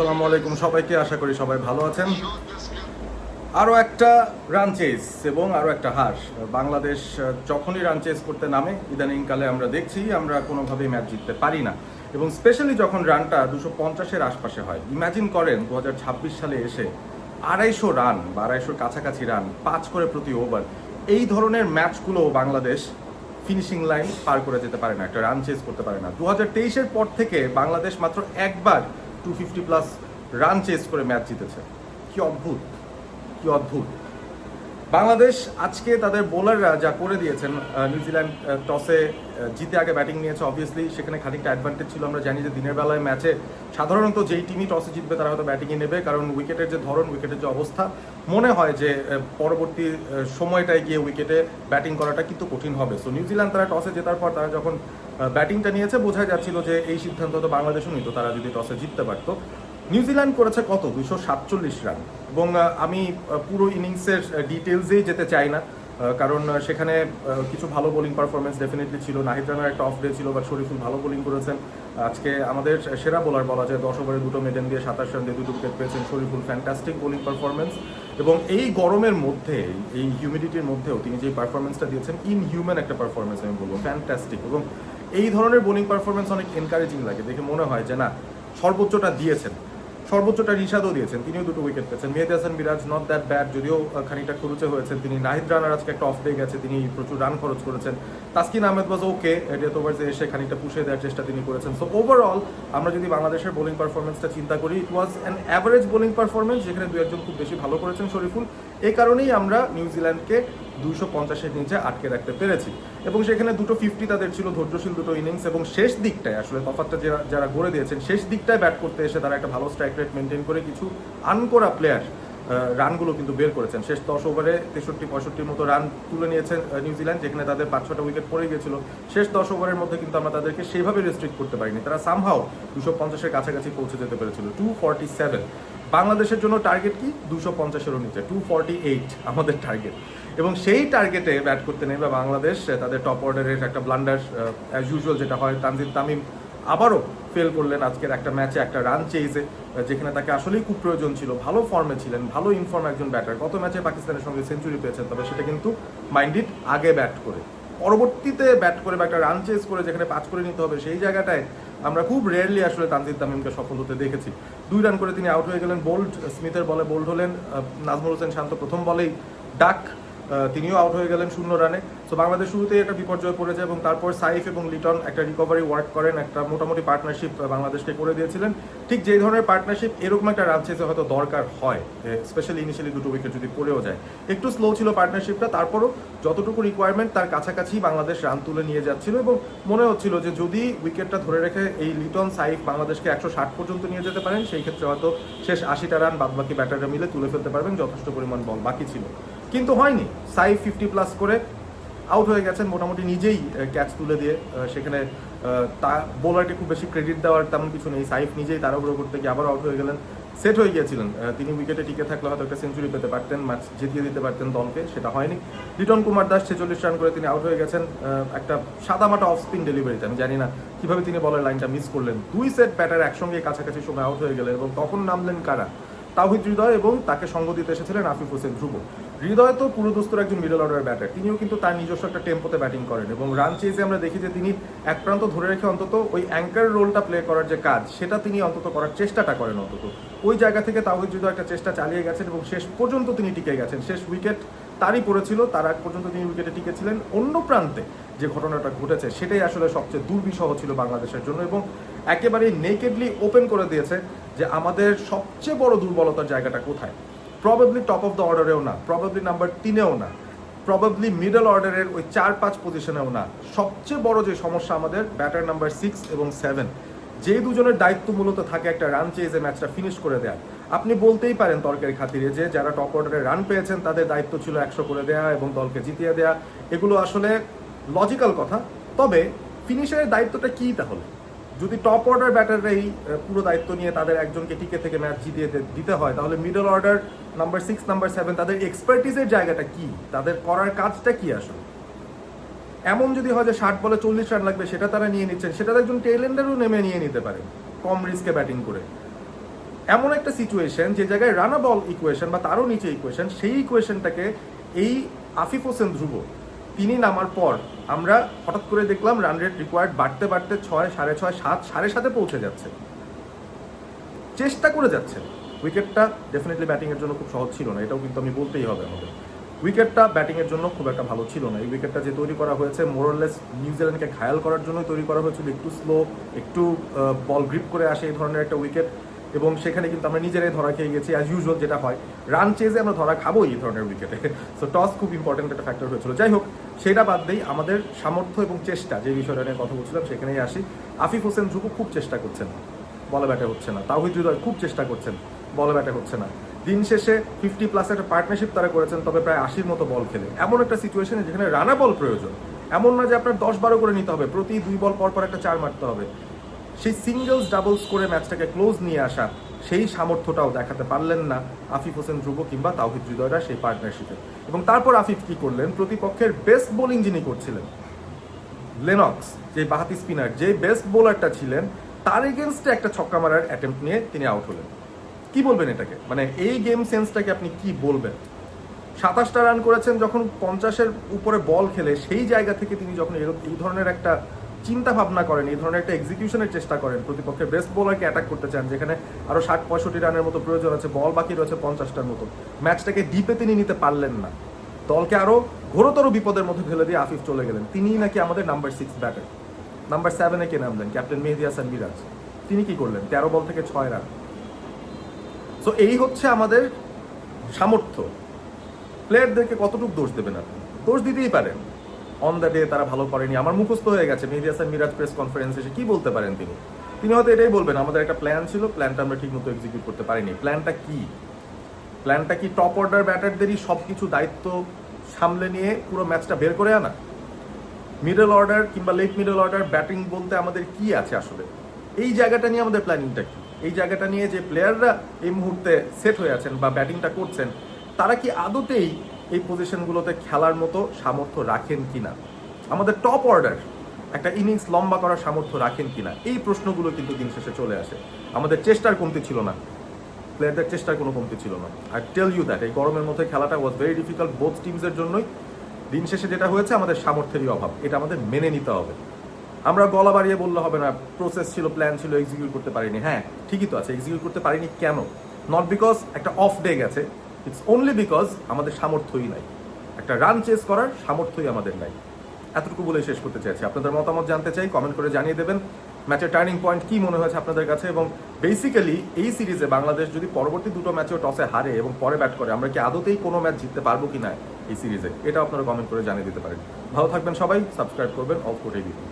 আসসালামু আলাইকুম সবাইকে, আশা করি সবাই ভালো আছেন। আরও একটা রান চেস এবং আরও একটা হার। বাংলাদেশ যখনই রান চেস করতে নামে ইদানিংকালে আমরা দেখছি আমরা কোনোভাবেই ম্যাচ জিততে পারি না, এবং স্পেশালি যখন রানটা 250-এর আশপাশে হয়। ইম্যাজিন করেন 2026 সালে এসে 250 রান বা 250-র কাছাকাছি রান, 5 করে প্রতি ওভার, এই ধরনের ম্যাচগুলো বাংলাদেশ ফিনিশিং লাইন পার করে যেতে পারে না, একটা রান চেস করতে পারে না। 2023-এর পর থেকে বাংলাদেশ মাত্র একবার 250+ রান চেস করে ম্যাচ জিতেছে। কি অদ্ভুত, কি অদ্ভুত! বাংলাদেশ আজকে তাদের বোলাররা যা করে দিয়েছেন, নিউজিল্যান্ড টসে জিতে আগে ব্যাটিং নিয়েছে, অবভিয়াসলি সেখানে খানিকটা অ্যাডভান্টেজ ছিল। আমরা জানি যে দিনের বেলায় ম্যাচে সাধারণত যেই টিমই টসে জিতবে তারা হয়তো ব্যাটিংয়ে নেবে, কারণ উইকেটের যে ধরন, উইকেটের যে অবস্থা, মনে হয় যে পরবর্তী সময়টায় গিয়ে উইকেটে ব্যাটিং করাটা কিন্তু কঠিন হবে। সো নিউজিল্যান্ড তারা টসে জেতার পর তারা যখন ব্যাটিংটা নিয়েছে, বোঝা যাচ্ছিল যে এই সিদ্ধান্ত তো বাংলাদেশও নিত তারা যদি টসে জিততে পারতো। নিউজিল্যান্ড করেছে কত, 247 রান, এবং আমি পুরো ইনিংসের ডিটেলসেই যেতে চাই না, কারণ সেখানে কিছু ভালো বোলিং পারফরমেন্স ডেফিনেটলি ছিল। নাহিদ রানার একটা অফ ডে ছিল, বাট শরীফুল ভালো বোলিং করেছেন। আজকে আমাদের সেরা বোলার বলা যায়, 10 ওভারে 2 মেডেন দিয়ে 27 রান দিয়ে 2 উইকেট পেয়েছেন শরীফুল। ফ্যান্টাস্টিক বোলিং পারফরমেন্স, এবং এই গরমের মধ্যে, এই হিউমিডিটির মধ্যেও তিনি যে পারফরমেন্সটা দিয়েছেন, ইনহিউম্যান একটা পারফরমেন্স আমি বলবো, ফ্যান্টাস্টিক। এবং এই ধরনের বোলিং পারফরমেন্স অনেক এনকারেজিং লাগে, দেখে মনে হয় যে না, সর্বোচ্চটা দিয়েছেন, সর্বোচ্চটা রিশাদও দিয়েছেন, তিনিও 2 উইকেট পেয়েছেন। Mehedi Hasan Miraz not that bad, যদিও খানিকটা খরচে হয়েছেন তিনি। নাহিদ রানার আজকে একটা অফ ডে গেছে, তিনি প্রচুর রান খরচ করেছেন। তাসকিন আহমেদ ওয়াজ ওকে, ডেথ ওভার্সে এসে খানিকটা পুষে দেওয়ার চেষ্টা তিনি করেছেন। সো ওভারঅল আমরা যদি বাংলাদেশের বোলিং পারফরমেন্সটা চিন্তা করি, it was an average bowling performance, যেখানে 2-1 খুব বেশি ভালো করেছেন শরীফুল। এই কারণেই আমরা নিউজিল্যান্ডকে 250-এর নিচে আটকে রাখতে পেরেছি, এবং সেখানে 250 তাদের ছিল, ধৈর্যশীল 2 ইনিংস। এবং শেষ দিকটায় আসলে তফাৎটা যারা গড়ে দিয়েছেন, শেষ দিকটায় ব্যাট করতে এসে তারা একটা ভালো স্ট্রাইক রেট মেনটেন করে কিছু আনকরা প্লেয়ার রানগুলো কিন্তু বের করেছেন। শেষ 10 ওভারে 63-65 মতো রান তুলে নিয়েছেন নিউজিল্যান্ড, যেখানে তাদের 5-6টা উইকেট পড়ে গিয়েছিল। শেষ 10 ওভারের মধ্যে কিন্তু আমরা তাদেরকে সেইভাবে রেস্ট্রিক্ট করতে পারিনি, তারা সামহাও 250-এর কাছাকাছি পৌঁছে যেতে পেরেছিল। 247 বাংলাদেশের জন্য টার্গেট কি, 250-এরও নিচে 248 আমাদের টার্গেট। এবং সেই টার্গেটে ব্যাট করতে নেবে বাংলাদেশ, তাদের টপ অর্ডারের একটা ব্লান্ডার অ্যাজ ইউজুয়াল যেটা হয়। তানজিদ তামিম আবারও ফেল করলেন আজকের একটা ম্যাচে, একটা রান চেইজে, যেখানে তাকে আসলেই খুব প্রয়োজন ছিল। ভালো ফর্মে ছিলেন, ভালো ইনফর্ম একজন ব্যাটার। গত ম্যাচে পাকিস্তানের সঙ্গে সেঞ্চুরি পেয়েছেন, তবে সেটা কিন্তু মাইন্ডেড আগে ব্যাট করে, পরবর্তীতে ব্যাট করে বা একটা রান চেজ করে যেখানে 5 করে নিতে হবে, সেই জায়গাটায় আমরা খুব রেয়ারলি আসলে তানজিদ তামিমকে সফল হতে দেখেছি। 2 রান করে তিনি আউট হয়ে গেলেন। বোল্ড স্মিথের বলে বোল্ড হলেন, নাজমুল হোসেন শান্ত প্রথম বলেই ডাক, তিনিও আউট হয়ে গেলেন 0 রানে। সো বাংলাদেশ শুরুতেই একটা বিপর্যয় পড়েছে, এবং তারপর সাইফ এবং লিটন একটা রিকভারি ওয়ার্ক করেন, একটা মোটামুটি পার্টনারশিপ বাংলাদেশকে করে দিয়েছিলেন। ঠিক যেই ধরনের পার্টনারশিপ এরকম একটা রান চেসে হয়তো দরকার হয়, স্পেশালি ইনিশিয়ালি 2 উইকেট যদি পড়েও যায়। একটু স্লো ছিল পার্টনারশিপটা, তারপরও যতটুকু রিকোয়ারমেন্ট তার কাছাকাছি বাংলাদেশ রান তুলে নিয়ে যাচ্ছিল, এবং মনে হচ্ছিল যে যদি উইকেটটা ধরে রেখে এই লিটন সাইফ বাংলাদেশকে 160 পর্যন্ত নিয়ে যেতে পারেন, সেই ক্ষেত্রে হয়তো শেষ 80টা রান বাদবাকি ব্যাটাররা মিলে তুলে ফেলতে পারবেন, যথেষ্ট পরিমাণ বল বাকি ছিল। কিন্তু হয়নি। সাইফ 50+ করে আউট হয়ে গেছেন মোটামুটি নিজেই ক্যাচ তুলে দিয়ে। সেখানে তা বোলারকে খুব বেশি ক্রেডিট দেওয়ার তেমন কিছু নেই। সাইফ নিজেই তাড়াহুড়ো করতে গিয়ে আবার আউট হয়ে গেলেন। সেট হয়ে গিয়েছিলেন, তিনি উইকেটে টিকে থাকলে হয়তো একটা সেঞ্চুরি পেতে পারতেন, ম্যাচ জিতিয়ে দিতে পারতেন দলকে, সেটা হয়নি। লিটন কুমার দাস 46 রান করে তিনি আউট হয়ে গেছেন একটা সাদামাটা অফ স্পিন ডেলিভারিতে। আমি জানি না কিভাবে তিনি বলের লাইনটা মিস করলেন। 2 সেট ব্যাটার একসঙ্গে কাছাকাছি সময় আউট হয়ে গেলেন, এবং তখন নামলেন কারা, তাওহিদ হৃদয়, এবং তাকে সঙ্গ দিতে এসেছিলেন আফিফ হোসেন ধ্রুব। হৃদয় তো পুরোদস্তুর একজন মিডল অর্ডার ব্যাটার, তিনিও কিন্তু তার নিজস্ব একটা টেম্পোতে ব্যাটিং করেন, এবং রান চেজে আমরা দেখি যে তিনি এক প্রান্ত ধরে রেখে অন্তত ওই অ্যাঙ্কার রোলটা প্লে করার যে কাজ, সেটা তিনি অন্তত করার চেষ্টাটা করেন। অন্তত ওই জায়গা থেকে তাওহিদ হৃদয় একটা চেষ্টা চালিয়ে গেছেন, এবং শেষ পর্যন্ত তিনি টিকে গেছেন। শেষ উইকেট তারই পড়েছিল, তার আগ পর্যন্ত তিনি উইকেটে টিকেছিলেন। অন্য প্রান্তে যে ঘটনাটা ঘটেছে সেটাই আসলে সবচেয়ে দুর্বিষহ ছিল বাংলাদেশের জন্য, এবং একেবারেই নেকেডলি ওপেন করে দিয়েছে যে আমাদের সবচেয়ে বড় দুর্বলতার জায়গাটা কোথায়। প্রবাবলি টপ অফ দ্য অর্ডারেও না, প্রবাবলি নাম্বার 3-এও না, প্রবাবলি মিডল অর্ডারের ওই 4-5 পজিশনেও না। সবচেয়ে বড় যে সমস্যা আমাদের ব্যাটার নাম্বার 6 এবং 7, যে দুজনের দায়িত্ব মূলত থাকে একটা রান চেজে ম্যাচটা ফিনিশ করে দেয়া। আপনি বলতেই পারেন তর্কের খাতিরে যে যারা টপ অর্ডারে রান পেয়েছেন তাদের দায়িত্ব ছিল 100 করে দেয়া এবং দলকে জিতিয়ে দেয়া, এগুলো আসলে লজিক্যাল কথা। তবে ফিনিশারের দায়িত্বটা কী তাহলে? যদি টপ অর্ডার ব্যাটাররাই পুরো দায়িত্ব নিয়ে তাদের একজনকে টিকে থেকে ম্যাচ জিতিয়ে দিতে হয়, তাহলে মিডল অর্ডার নাম্বার 6 নাম্বার 7 তাদের এক্সপার্টিসের জায়গাটা কি, তাদের করার কাজটা কি আসলে? এমন যদি হয় যে 60 বলে 40 রান লাগবে সেটা তারা নিয়ে নিচ্ছেন, সেটা একজন টেইলেন্ডারও নেমে নিয়ে নিতে পারে কম রিস্কে ব্যাটিং করে। এমন একটা সিচুয়েশন যে জায়গায় রানা বল ইকুয়েশন বা তারও নিচে ইকুয়েশন, সেই ইকুয়েশনটাকে এই আফিফ হোসেন ধ্রুব তিনি নামার পর আমরা হঠাৎ করে দেখলাম রান রেট রিকোয়ার্ড বাড়তে বাড়তে 6, 6.5, 7, 7.5 পৌঁছে যাচ্ছে, চেষ্টা করে যাচ্ছে। উইকেটটা ডেফিনেটলি ব্যাটিংয়ের জন্য খুব সহজ ছিল না, এটাও কিন্তু আমি বলতেই হবে আমাদের। উইকেটটা ব্যাটিংয়ের জন্য খুব একটা ভালো ছিল না। এই উইকেটটা যে তৈরি করা হয়েছে মোরলেস নিউজিল্যান্ডকে ঘায়াল করার জন্যই তৈরি করা হয়েছিল, একটু স্লো, একটু বল গ্রিপ করে আসে এই ধরনের একটা উইকেট, এবং সেখানে কিন্তু আমরা নিজেরাই ধরা খেয়ে গেছি অ্যাজ ইউজুয়াল যেটা হয়, রান চেজে আমরা ধরা খাবোই এই ধরনের উইকেটে। সো টস খুব ইম্পর্টেন্ট একটা ফ্যাক্টর হয়েছিল। যাই হোক, সেটা বাদ দেই, আমাদের সামর্থ্য এবং চেষ্টা যে বিষয়টা নিয়ে কথা বলছিলাম সেখানেই আসি। আফিফ হোসেন ধ্রুব খুব চেষ্টা করছেন, বলে ব্যাটে হচ্ছে না। তাওহিদ হৃদয় খুব চেষ্টা করছেন, বলে ব্যাটে হচ্ছে না। দিন শেষে 50+ একটা পার্টনারশিপ তারা করেছেন, তবে প্রায় 80-র মতো বল খেলে। এমন একটা সিচুয়েশনে যেখানে রানা বল প্রয়োজন, এমন না যে আপনার 10-12 করে নিতে হবে, প্রতি 2 বল পর পর একটা 4 মারতে হবে। সেই সিঙ্গলস ডাবলস করে ম্যাচটাকে ক্লোজ নিয়ে আসা, সেই সামর্থ্যটাও দেখাতে পারলেন না আফিফ হোসেন ধ্রুব কিংবা তাওহিদ হৃদয়রা সেই পার্টনারশিপে। এবং তারপর আফিফ কি করলেন, প্রতিপক্ষের বেস্ট বোলিং যিনি করছিলেন লেনক্স, যে বাহাতি স্পিনার, যে বেস্ট বোলারটা ছিলেন, তার এগেনস্টে একটা ছক্কা মারার অ্যাটেম্প্ট নিয়ে তিনি আউট হলেন। কি বলবেন এটাকে, মানে এই গেম সেন্সটাকে আপনি কি বলবেন? 27টা রান করেছেন যখন 50-এর উপরে বল খেলে, সেই জায়গা থেকে তিনি যখন এই ধরনের একটা চিন্তা ভাবনা করেন, এই ধরনের একটা এক্সিকিউশনের চেষ্টা করেন, প্রতিপক্ষের বেস্ট বোলারকে অ্যাটাক করতে চান, যেখানে আরও 60-65 রানের মতো প্রয়োজন আছে, বল বাকি রয়েছে 50টার মতো, ম্যাচটাকে ডিপে তিনি নিতে পারলেন না। দলকে আরও ঘোরতর বিপদের মধ্যে ফেলে দিয়ে আফিফ চলে গেলেন। তিনিই নাকি আমাদের নাম্বার 6 ব্যাটার। নাম্বার 7-এ কে নামলেন? ক্যাপ্টেন মেহেদী হাসান মিরাজ। তিনি কি করলেন? 13 বল থেকে 6 রান। সো এই হচ্ছে আমাদের সামর্থ্য। প্লেয়ারদেরকে কতটুকু দোষ দেবেন আপনি? দোষ দিতেই পারেন, অন দ্য ডে তারা ভালো করেনি। আমার মুখস্থ হয়ে গেছে মেহেদী হাসান মিরাজ প্রেস কনফারেন্সে এসে কি বলতে পারেন তিনি হয়তো এটাই বলবেন, আমাদের একটা প্ল্যান ছিল, প্ল্যানটা আমরা ঠিক মতো এক্সিকিউট করতে পারিনি। প্ল্যানটা কি? প্ল্যানটা কি টপ অর্ডার ব্যাটারদেরই সব কিছু দায়িত্ব সামলে নিয়ে পুরো ম্যাচটা বের করে আনা? মিডল অর্ডার কিংবা লেট মিডল অর্ডার ব্যাটিং বলতে আমাদের কি আছে আসলে? এই জায়গাটা নিয়ে আমাদের প্ল্যানিংটা কি? এই জায়গাটা নিয়ে যে প্লেয়াররা এই মুহূর্তে সেট হয়ে আছেন বা ব্যাটিংটা করছেন, তারা কি আদতেই এই পজিশনগুলোতে খেলার মতো সামর্থ্য রাখেন কিনা? আমাদের টপ অর্ডার একটা ইনিংস লম্বা করার সামর্থ্য রাখেন কিনা? এই প্রশ্নগুলো কিন্তু দিন শেষে চলে আসে। আমাদের চেষ্টার কমতি ছিল না, প্লেয়ারদের চেষ্টার কোনো কমতি ছিল না। আই টেল ইউ দ্যাট এই গরমের মধ্যে খেলাটা ওয়াজ ভেরি ডিফিকাল্ট বোথ টিমসের জন্যই। দিন শেষে যেটা হয়েছে, আমাদের সামর্থ্যেরই অভাব, এটা আমাদের মেনে নিতে হবে। আমরা গলা বাড়িয়ে বললে হবে না, প্রসেস ছিল, প্ল্যান ছিল, এক্সিকিউট করতে পারিনি। হ্যাঁ, ঠিকই তো আছে, এক্সিকিউট করতে পারিনি কেন? নট বিকজ একটা অফ ডে গেছে, ইটস অনলি বিকজ আমাদের সামর্থ্যই নাই, একটা রান চেস করার সামর্থ্যই আমাদের নাই। এতটুকু বলে শেষ করতে চাইছি। আপনাদের মতামত জানতে চাই, কমেন্ট করে জানিয়ে দেবেন ম্যাচের টার্নিং পয়েন্ট কি মনে হয়েছে আপনাদের কাছে। এবং বেসিক্যালি এই সিরিজে বাংলাদেশ যদি পরবর্তী 2টো ম্যাচেও টসে হারে এবং পরে ব্যাট করে, আমরা কি আদতেই কোনো ম্যাচ জিততে পারবো কি না এই সিরিজে, এটা আপনারা কমেন্ট করে জানিয়ে দিতে পারেন। ভালো থাকবেন সবাই, সাবস্ক্রাইব করবেন অফ কোর্ট এবিপি।